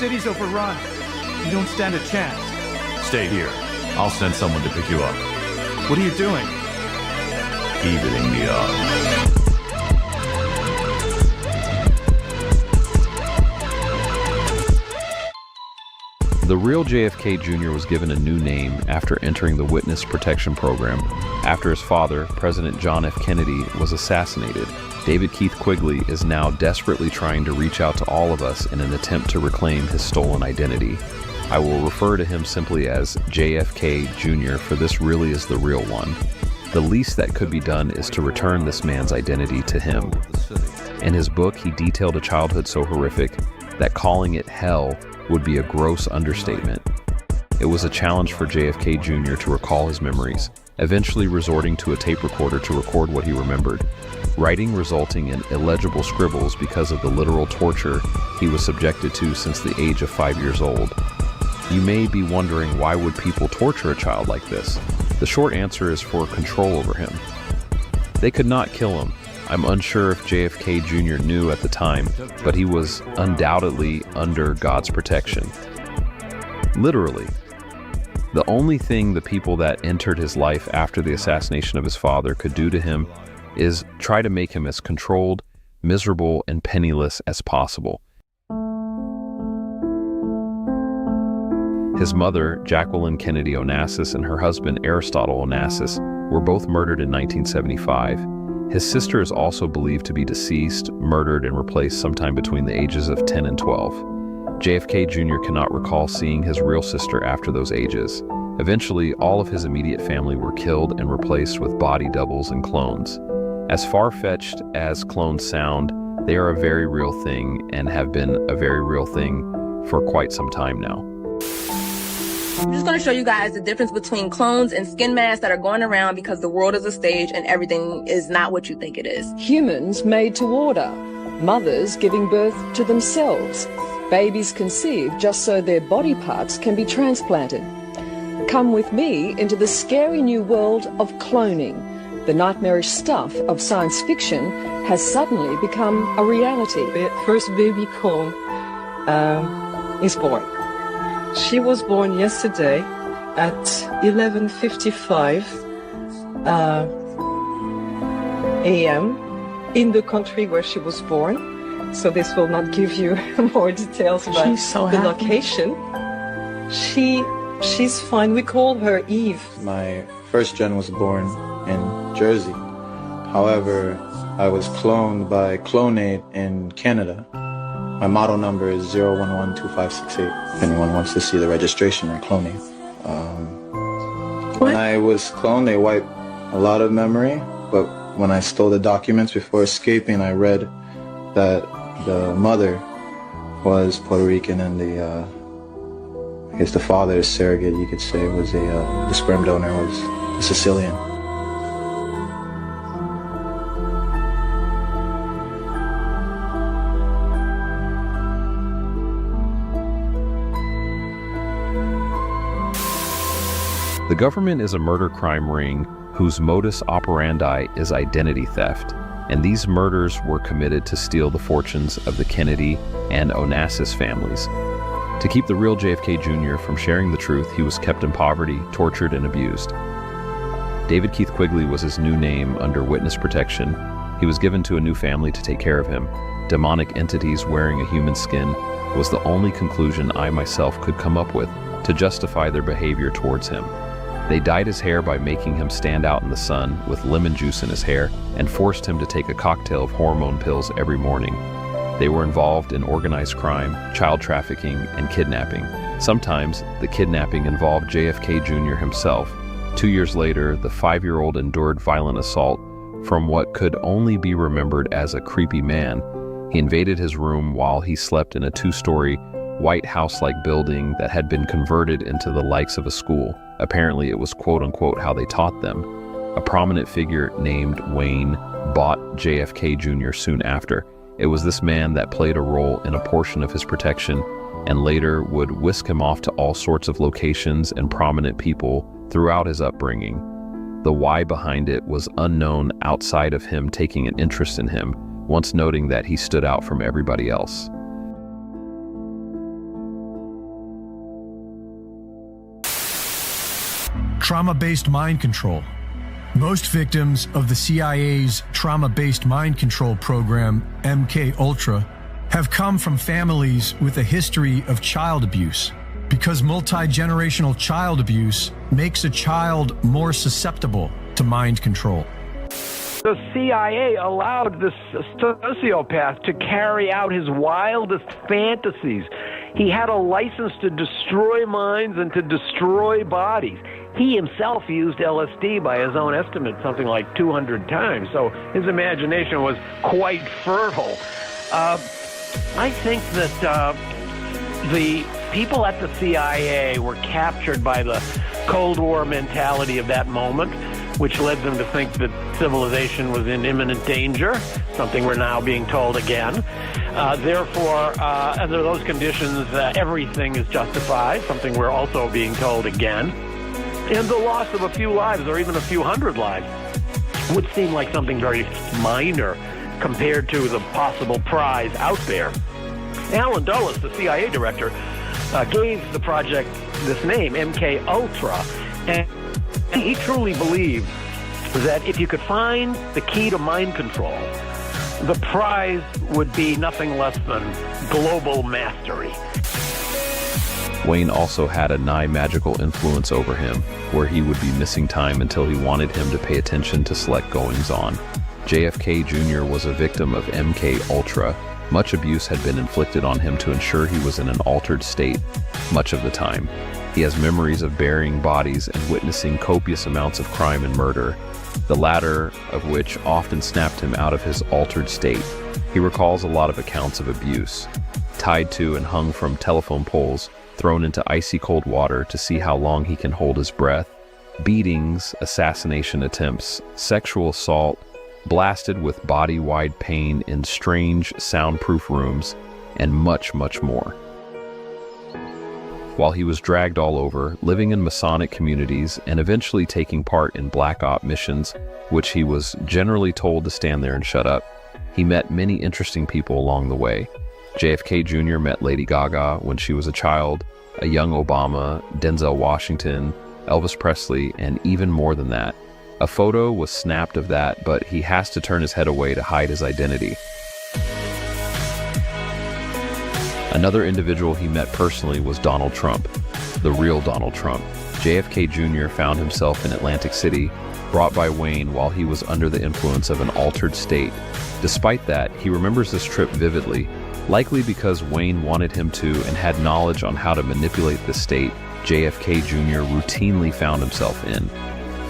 city's overrun. You don't stand a chance. Stay here. I'll send someone to pick you up. What are you doing? Evening me up. The real JFK Jr. was given a new name after entering the Witness Protection Program. After his father, President John F. Kennedy, was assassinated, David Keith Quigley is now desperately trying to reach out to all of us in an attempt to reclaim his stolen identity. I will refer to him simply as JFK Jr., for this really is the real one. The least that could be done is to return this man's identity to him. In his book, he detailed a childhood so horrific that calling it hell would be a gross understatement. It was a challenge for JFK Jr. to recall his memories, eventually resorting to a tape recorder to record what he remembered, writing resulting in illegible scribbles because of the literal torture he was subjected to since the age of 5 years old. You may be wondering, why would people torture a child like this? The short answer is for control over him. They could not kill him. I'm unsure if JFK Jr. knew at the time, but he was undoubtedly under God's protection. Literally. The only thing the people that entered his life after the assassination of his father could do to him is try to make him as controlled, miserable, and penniless as possible. His mother, Jacqueline Kennedy Onassis, and her husband, Aristotle Onassis, were both murdered in 1975. His sister is also believed to be deceased, murdered, and replaced sometime between the ages of 10 and 12. JFK Jr. cannot recall seeing his real sister after those ages. Eventually, all of his immediate family were killed and replaced with body doubles and clones. As far-fetched as clones sound, they are a very real thing and have been a very real thing for quite some time now. I'm just going to show you guys the difference between clones and skin masks that are going around because the world is a stage and everything is not what you think it is. Humans made to order, mothers giving birth to themselves, babies conceived just so their body parts can be transplanted. Come with me into the scary new world of cloning. The nightmarish stuff of science fiction has suddenly become a reality. The first baby clone is born. She was born yesterday at 11:55 a.m. in the country where she was born. So this will not give you more details about the location. She's fine. We call her Eve. My first gen was born in Jersey. However, I was cloned by Clonate in Canada. My model number is 0112568. If anyone wants to see the registration or cloning. When I was cloned, they wiped a lot of memory, but when I stole the documents before escaping, I read that the mother was Puerto Rican and I guess the father, surrogate, you could say, was the sperm donor was a Sicilian. The government is a murder crime ring whose modus operandi is identity theft, and these murders were committed to steal the fortunes of the Kennedy and Onassis families. To keep the real JFK Jr. from sharing the truth, he was kept in poverty, tortured, and abused. David Keith Quigley was his new name under witness protection. He was given to a new family to take care of him. Demonic entities wearing a human skin was the only conclusion I myself could come up with to justify their behavior towards him. They dyed his hair by making him stand out in the sun with lemon juice in his hair and forced him to take a cocktail of hormone pills every morning. They were involved in organized crime, child trafficking, and kidnapping. Sometimes the kidnapping involved JFK Jr. himself. 2 years later, the 5-year-old endured violent assault from what could only be remembered as a creepy man. He invaded his room while he slept in a 2-story white house-like building that had been converted into the likes of a school. Apparently, it was quote-unquote how they taught them. A prominent figure named Wayne bought JFK Jr. soon after. It was this man that played a role in a portion of his protection and later would whisk him off to all sorts of locations and prominent people throughout his upbringing. The why behind it was unknown outside of him taking an interest in him, once noting that he stood out from everybody else. Trauma-based mind control. Most victims of the CIA's trauma-based mind control program, MK-Ultra, have come from families with a history of child abuse, because multi-generational child abuse makes a child more susceptible to mind control. The CIA allowed this sociopath to carry out his wildest fantasies. He had a license to destroy minds and to destroy bodies. He himself used LSD by his own estimate something like 200 times, so his imagination was quite fertile. I think that the people at the CIA were captured by the Cold War mentality of that moment, which led them to think that civilization was in imminent danger, something we're now being told again. Therefore, under those conditions, everything is justified, something we're also being told again. And the loss of a few lives, or even a few hundred lives, would seem like something very minor compared to the possible prize out there. Alan Dulles, the CIA director, gave the project this name, MK Ultra, and he truly believed that if you could find the key to mind control, the prize would be nothing less than global mastery. Wayne also had a nigh magical influence over him, where he would be missing time until he wanted him to pay attention to select goings-on. JFK Jr. was a victim of MK Ultra. Much abuse had been inflicted on him to ensure he was in an altered state much of the time. He has memories of burying bodies and witnessing copious amounts of crime and murder, the latter of which often snapped him out of his altered state. He recalls a lot of accounts of abuse, tied to and hung from telephone poles, thrown into icy cold water to see how long he can hold his breath, beatings, assassination attempts, sexual assault, blasted with body-wide pain in strange, soundproof rooms, and much, much more. While he was dragged all over, living in Masonic communities, and eventually taking part in Black Op missions, which he was generally told to stand there and shut up, he met many interesting people along the way. JFK Jr. met Lady Gaga when she was a child, a young Obama, Denzel Washington, Elvis Presley, and even more than that. A photo was snapped of that, but he has to turn his head away to hide his identity. Another individual he met personally was Donald Trump, the real Donald Trump. JFK Jr. found himself in Atlantic City, brought by Wayne while he was under the influence of an altered state. Despite that, he remembers this trip vividly, likely because Wayne wanted him to and had knowledge on how to manipulate the state JFK Jr. routinely found himself in.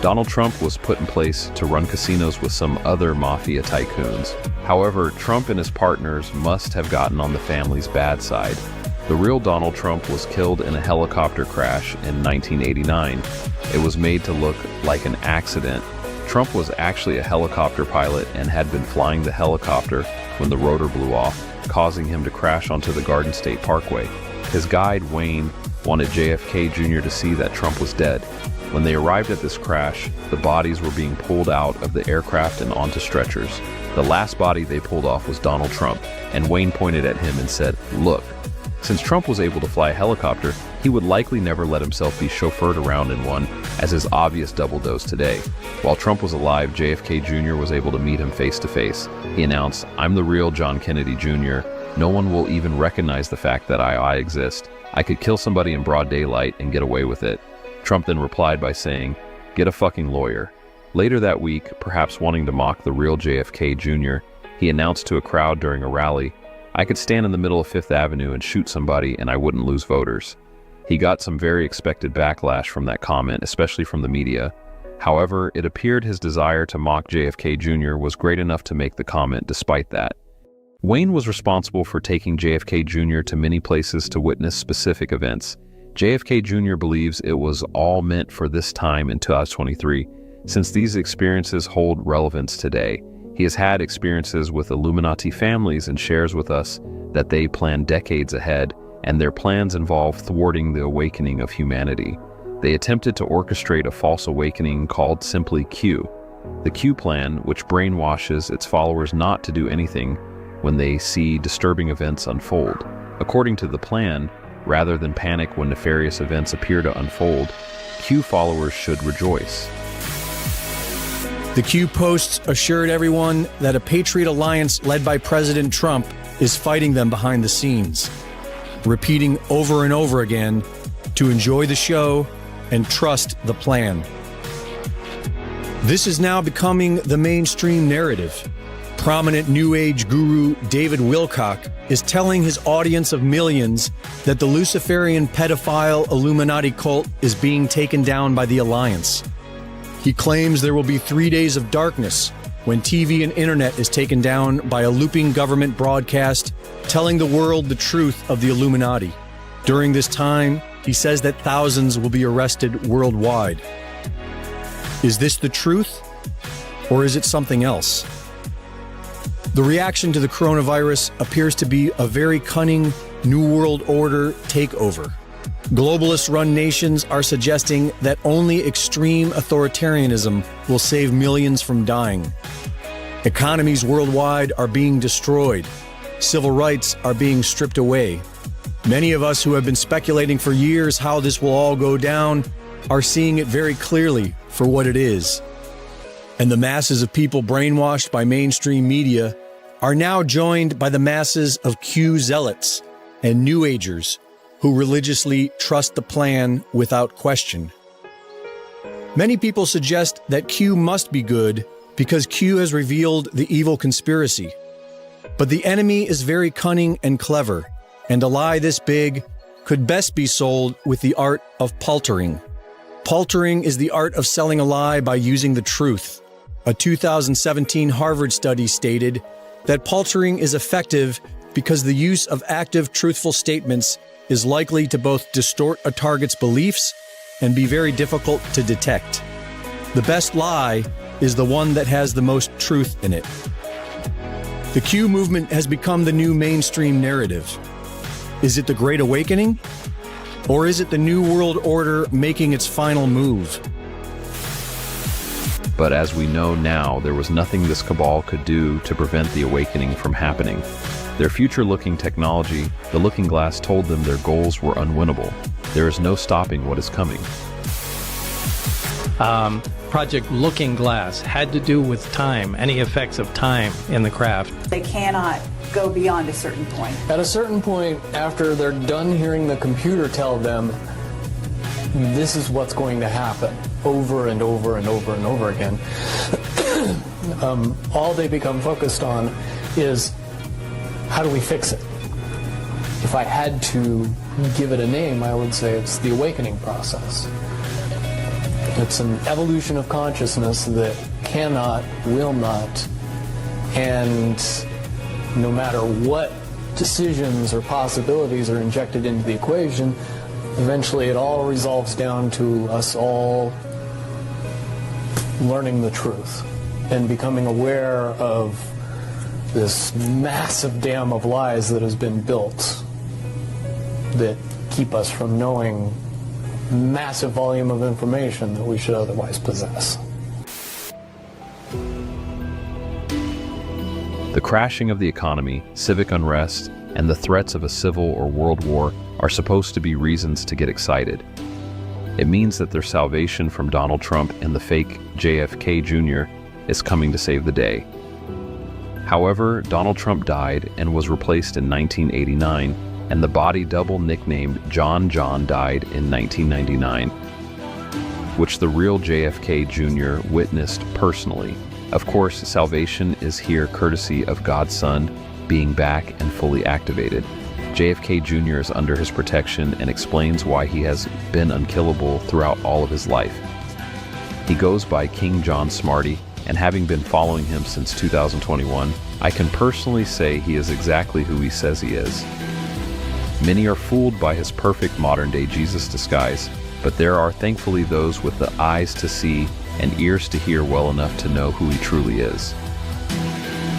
Donald Trump was put in place to run casinos with some other mafia tycoons. However, Trump and his partners must have gotten on the family's bad side. The real Donald Trump was killed in a helicopter crash in 1989. It was made to look like an accident. Trump was actually a helicopter pilot and had been flying the helicopter when the rotor blew off, causing him to crash onto the Garden State Parkway. His guide, Wayne, wanted JFK Jr. to see that Trump was dead. When they arrived at this crash, the bodies were being pulled out of the aircraft and onto stretchers. The last body they pulled off was Donald Trump, and Wayne pointed at him and said, "Look." Since Trump was able to fly a helicopter, he would likely never let himself be chauffeured around in one, as is obvious double dose today. While Trump was alive, JFK Jr. was able to meet him face to face. He announced, "I'm the real John Kennedy Jr. No one will even recognize the fact that I exist. I could kill somebody in broad daylight and get away with it." Trump then replied by saying, "Get a fucking lawyer." Later that week, perhaps wanting to mock the real JFK Jr., he announced to a crowd during a rally, "I could stand in the middle of Fifth Avenue and shoot somebody and I wouldn't lose voters." He got some very expected backlash from that comment, especially from the media. However, it appeared his desire to mock JFK Jr. was great enough to make the comment despite that. Wayne was responsible for taking JFK Jr. to many places to witness specific events. JFK Jr. believes it was all meant for this time in 2023, since these experiences hold relevance today. He has had experiences with Illuminati families and shares with us that they plan decades ahead, and their plans involve thwarting the awakening of humanity. They attempted to orchestrate a false awakening called simply Q. The Q plan, which brainwashes its followers not to do anything when they see disturbing events unfold. According to the plan, rather than panic when nefarious events appear to unfold, Q followers should rejoice. The Q posts assured everyone that a Patriot alliance led by President Trump is fighting them behind the scenes, repeating over and over again to enjoy the show and trust the plan. This is now becoming the mainstream narrative. Prominent New Age guru David Wilcock is telling his audience of millions that the Luciferian pedophile Illuminati cult is being taken down by the alliance. He claims there will be 3 days of darkness when TV and internet is taken down by a looping government broadcast telling the world the truth of the Illuminati. During this time, he says that thousands will be arrested worldwide. Is this the truth, or is it something else? The reaction to the coronavirus appears to be a very cunning New World Order takeover. Globalist-run nations are suggesting that only extreme authoritarianism will save millions from dying. Economies worldwide are being destroyed. Civil rights are being stripped away. Many of us who have been speculating for years how this will all go down are seeing it very clearly for what it is. And the masses of people brainwashed by mainstream media are now joined by the masses of Q zealots and New Agers who religiously trust the plan without question. Many people suggest that Q must be good because Q has revealed the evil conspiracy. But the enemy is very cunning and clever, and a lie this big could best be sold with the art of paltering. Paltering is the art of selling a lie by using the truth. A 2017 Harvard study stated that paltering is effective because the use of active, truthful statements is likely to both distort a target's beliefs and be very difficult to detect. The best lie is the one that has the most truth in it. The Q movement has become the new mainstream narrative. Is it the Great Awakening? Or is it the New World Order making its final move? But as we know now, there was nothing this cabal could do to prevent the awakening from happening. Their future-looking technology, the Looking Glass, told them their goals were unwinnable. There is no stopping what is coming. Project Looking Glass had to do with time, any effects of time in the craft. They cannot go beyond a certain point. At a certain point, after they're done hearing the computer tell them, this is what's going to happen, over and over and over and over again, all they become focused on is, how do we fix it? If I had to give it a name, I would say it's the awakening process. It's an evolution of consciousness that cannot, will not, and no matter what decisions or possibilities are injected into the equation, eventually it all resolves down to us all learning the truth and becoming aware of this massive dam of lies that has been built that keep us from knowing massive volume of information that we should otherwise possess. The crashing of the economy, civic unrest, and the threats of a civil or world war are supposed to be reasons to get excited. It means that their salvation from Donald Trump and the fake JFK Jr. is coming to save the day. However, Donald Trump died and was replaced in 1989, and the body double nicknamed John died in 1999, which the real JFK Jr. witnessed personally. Of course, salvation is here courtesy of God's Son being back and fully activated. JFK Jr. is under his protection and explains why he has been unkillable throughout all of his life. He goes by King John Smarty, and having been following him since 2021, I can personally say he is exactly who he says he is. Many are fooled by his perfect modern-day Jesus disguise, but there are thankfully those with the eyes to see and ears to hear well enough to know who he truly is.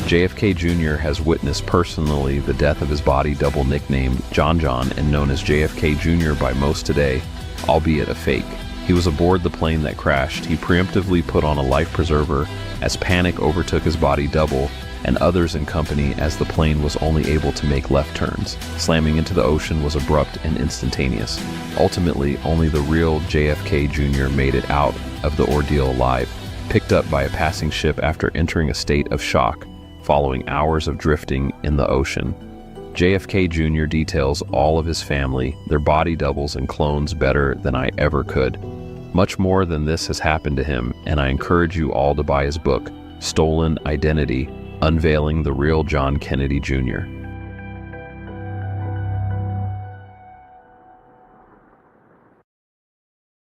JFK Jr. has witnessed personally the death of his body double nicknamed John and known as JFK Jr. by most today, albeit a fake. He was aboard the plane that crashed. He preemptively put on a life preserver as panic overtook his body double, and others in company as the plane was only able to make left turns. Slamming into the ocean was abrupt and instantaneous. Ultimately, only the real JFK Jr. made it out of the ordeal alive, picked up by a passing ship after entering a state of shock following hours of drifting in the ocean. JFK Jr. details all of his family, their body doubles and clones better than I ever could. Much more than this has happened to him, and I encourage you all to buy his book, Stolen Identity: Unveiling the Real John Kennedy Jr.